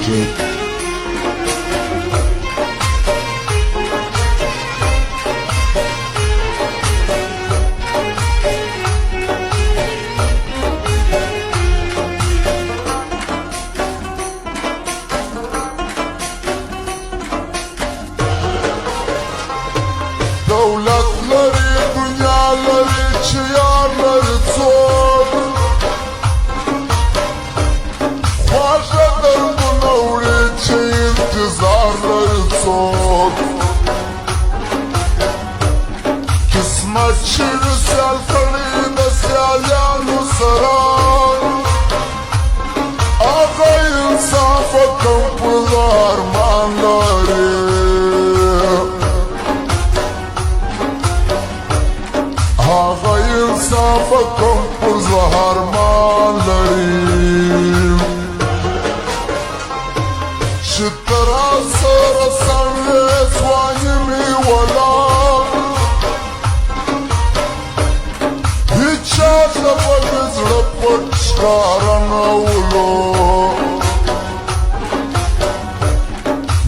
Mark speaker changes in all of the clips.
Speaker 1: Project.
Speaker 2: دولت لري دنیا لري چې یار لري څوک خواږه دردونه وړي چې انتظار لري څوک قسمت چې وي سیال کړي د سیالانو سره هغه انسان په کوم پوزه ارمان لري هغه انسان په کوم پوزه ارمان لري چې ته راسره سم یې ځواني مې ولاړ هېچا ته به مې زړه پټ ښکاره نه ولو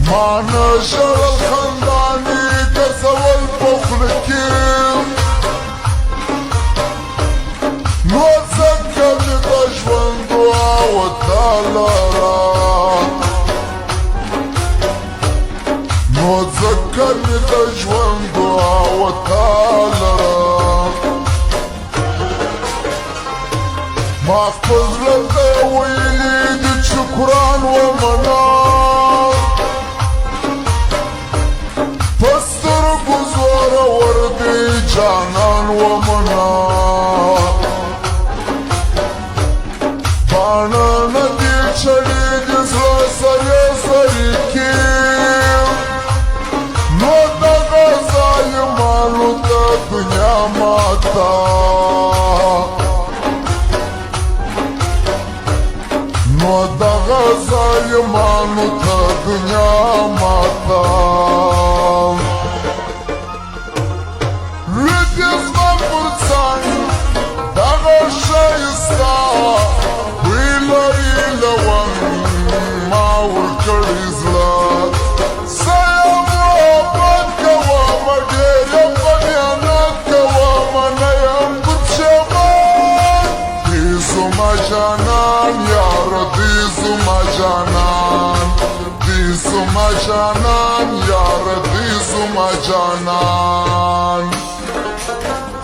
Speaker 2: ما نه ژړل خندانې ګرځول په خوله کې نو ځکه مې د ژوند دعا وتا لره نو ځکه مې د ژوند دعا وتا لره ما خپل زړه ته ویلي دي چې قرآن ومنه په سترګو زورور دی جانان ومنه باڼه نه دي چړېږي زړه سرې سرې کې نو دغه ظالمانو ته دنیا ماته نو دغه ظالمانو ته دنیا ماته لوی دې زما پر څنګ دغه ښایسته ویله ایله وم ما ورکړی زړه زه یې محبت کومه ډېر یې په میانت کومه نه یم پښېمان دی زما جانان یاره دی زما جانان دی زما جانان یاره دی زما جانان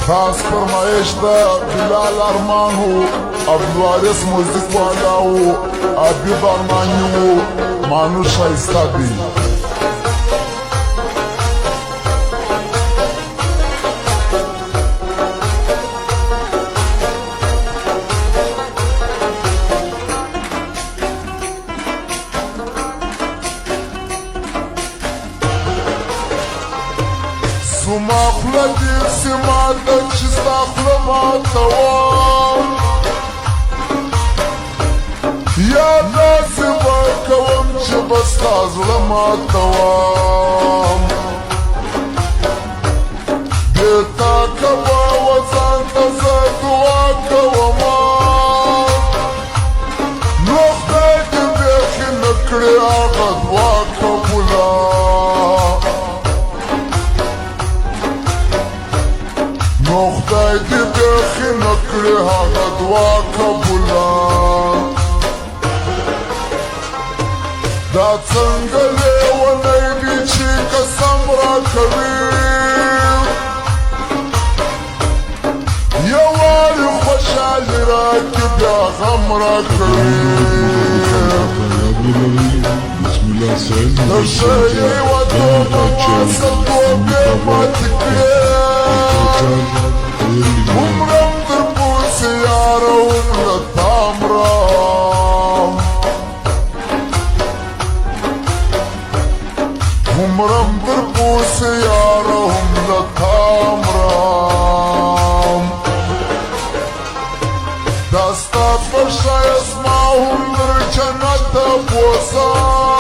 Speaker 2: خاص فرمایش دا بلال ارمان ہو عبدالوارث موزیک والا ہو عبیب ارمانی ہو مانو شائستہ بھی زما خوله دې سیمه ده چې ستا خوله ماتوم یا داسې به کوم چې به ستا زړه ماتوم دې تا که به وځان ته زه دعا کومه نو خدای دې بیخي نه کړې هغه دعا قبوله نو خدای دې بیخي نه کړې هغه دعا قبوله دا څنګه لیونی دی چې قسم راکوي یووالي خوشحالي راکړي بیا غم راکوي د ښه یوه توبه ماسه توبې ماتې کړې عمرم در پوسې یاره هم له تا مرم عمرم در پوسې یاره هم له تا مرم دا ستا په ښایست ما هم در جنت ته بوځم